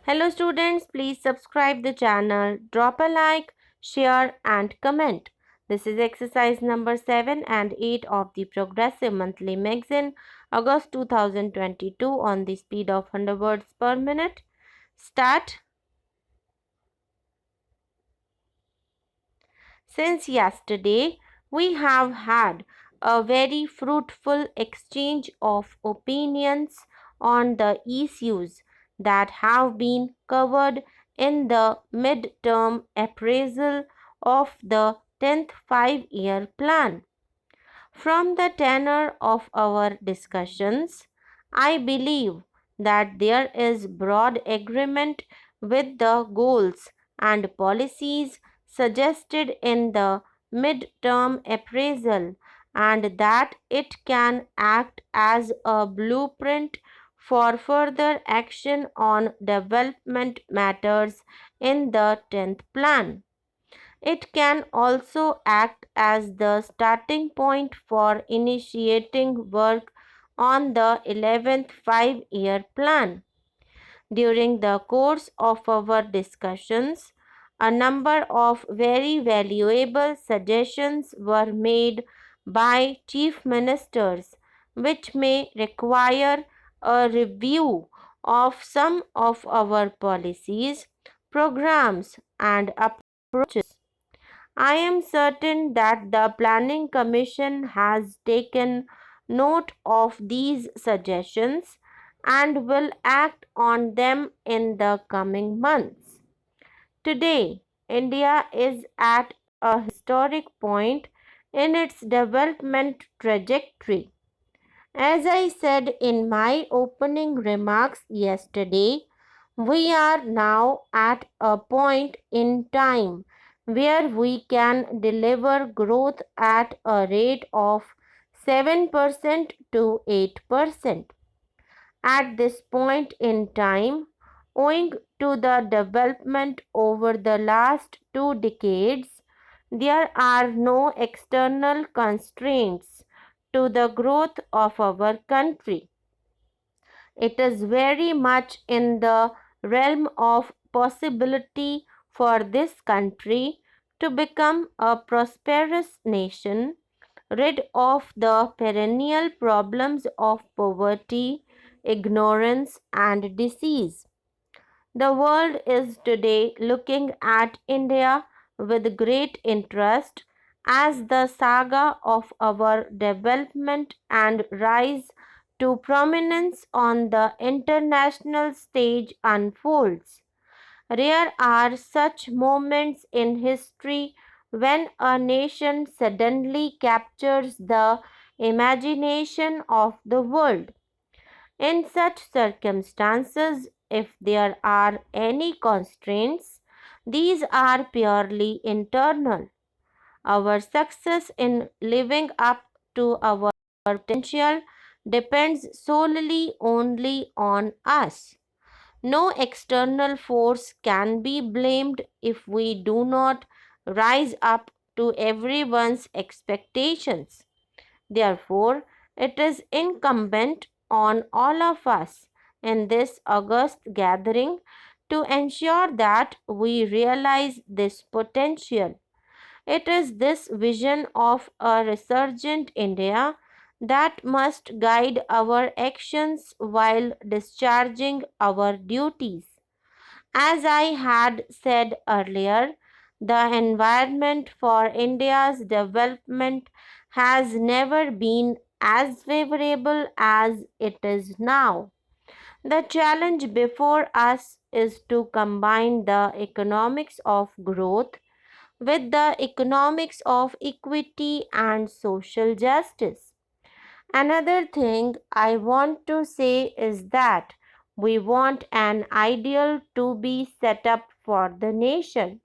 Hello students, please subscribe the channel, drop a like, share and comment. This is exercise number 7 and 8 of the Progressive Monthly Magazine, August 2022 on the speed of 100 words per minute. Start. Since yesterday, we have had a very fruitful exchange of opinions on the issues that have been covered in the mid-term appraisal of the 10th five-year plan. From the tenor of our discussions, I believe that there is broad agreement with the goals and policies suggested in the mid-term appraisal and that it can act as a blueprint for further action on development matters in the 10th plan. It can also act as the starting point for initiating work on the 11th five-year plan. During the course of our discussions, a number of very valuable suggestions were made by chief ministers, which may require a review of some of our policies, programs, and approaches. I am certain that the Planning Commission has taken note of these suggestions and will act on them in the coming months. Today, India is at a historic point in its development trajectory. As I said in my opening remarks yesterday, we are now at a point in time where we can deliver growth at a rate of 7% to 8%. At this point in time, owing to the development over the last 2 decades, there are no external constraints to the growth of our country. It is very much in the realm of possibility for this country to become a prosperous nation, rid of the perennial problems of poverty, ignorance, and disease. The world is today looking at India with great interest as the saga of our development and rise to prominence on the international stage unfolds. Rare are such moments in history when a nation suddenly captures the imagination of the world. In such circumstances, if there are any constraints, these are purely internal. Our success in living up to our potential depends solely only on us. No external force can be blamed if we do not rise up to everyone's expectations. Therefore, it is incumbent on all of us in this august gathering to ensure that we realize this potential. It is this vision of a resurgent India that must guide our actions while discharging our duties. As I had said earlier, the environment for India's development has never been as favorable as it is now. The challenge before us is to combine the economics of growth with the economics of equity and social justice. Another thing I want to say is that we want an ideal to be set up for the nation.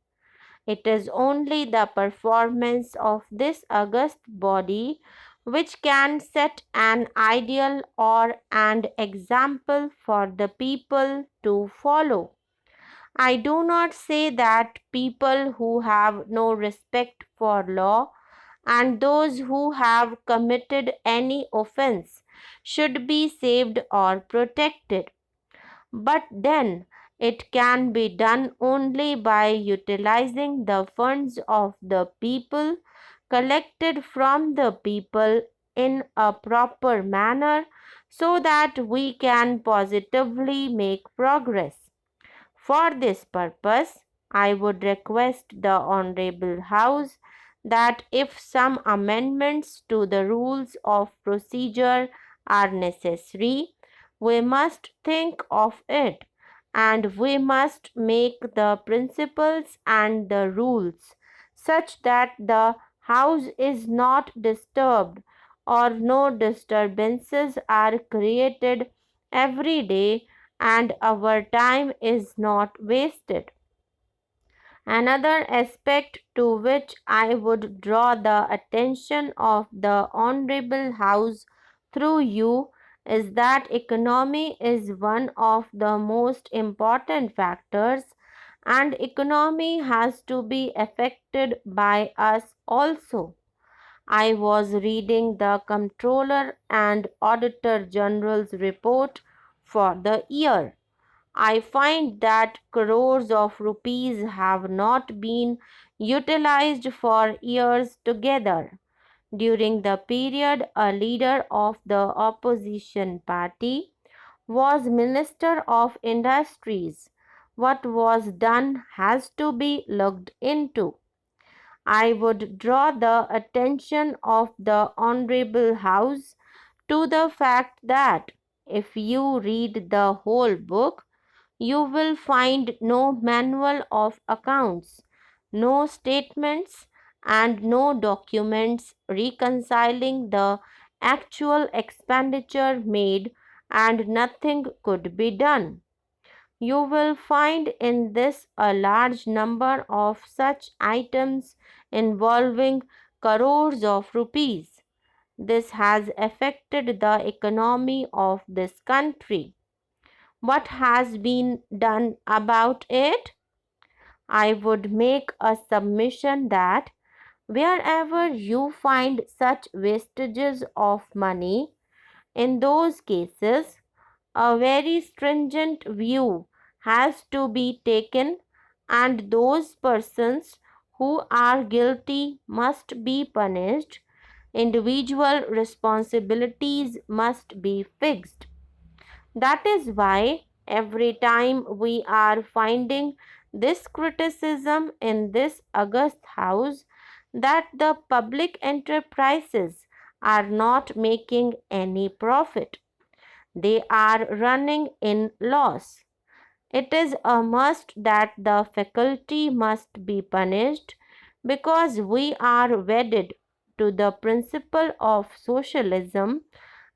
It is only the performance of this august body which can set an ideal or an example for the people to follow. I do not say that people who have no respect for law and those who have committed any offense should be saved or protected. But then It can be done only by utilizing the funds of the people, collected from the people in a proper manner, so that we can positively make progress. For this purpose, I would request the Honorable House that if some amendments to the rules of procedure are necessary, we must think of it, and we must make the principles and the rules such that the House is not disturbed or no disturbances are created every day and our time is not wasted. Another aspect to which I would draw the attention of the Honorable House through you is that economy is one of the most important factors, and economy has to be affected by us also. I was reading the Comptroller and Auditor General's report for the year. I find that crores of rupees have not been utilized for years together. During the period a leader of the opposition party was Minister of Industries, what was done has to be looked into. I would draw the attention of the Honorable House to the fact that if you read the whole book, you will find no manual of accounts, no statements, and no documents reconciling the actual expenditure made, and nothing could be done. You will find in this a large number of such items involving crores of rupees. This has affected the economy of this country. What has been done about it? I would make a submission that wherever you find such wastages of money, in those cases, a very stringent view has to be taken, and those persons who are guilty must be punished. Individual responsibilities must be fixed. That is why every time we are finding this criticism in this august house that the public enterprises are not making any profit, they are running in loss. It is a must that the faculty must be punished because we are wedded to the principle of socialism,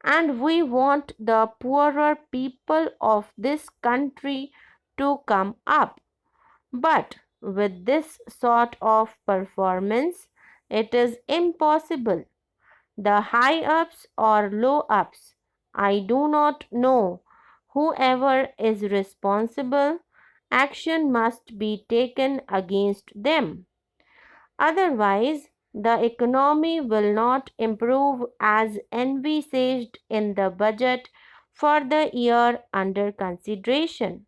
and we want the poorer people of this country to come up. But with this sort of performance, it is impossible. The high ups or low ups, I do not know. Whoever is responsible, action must be taken against them. Otherwise, the economy will not improve as envisaged in the budget for the year under consideration.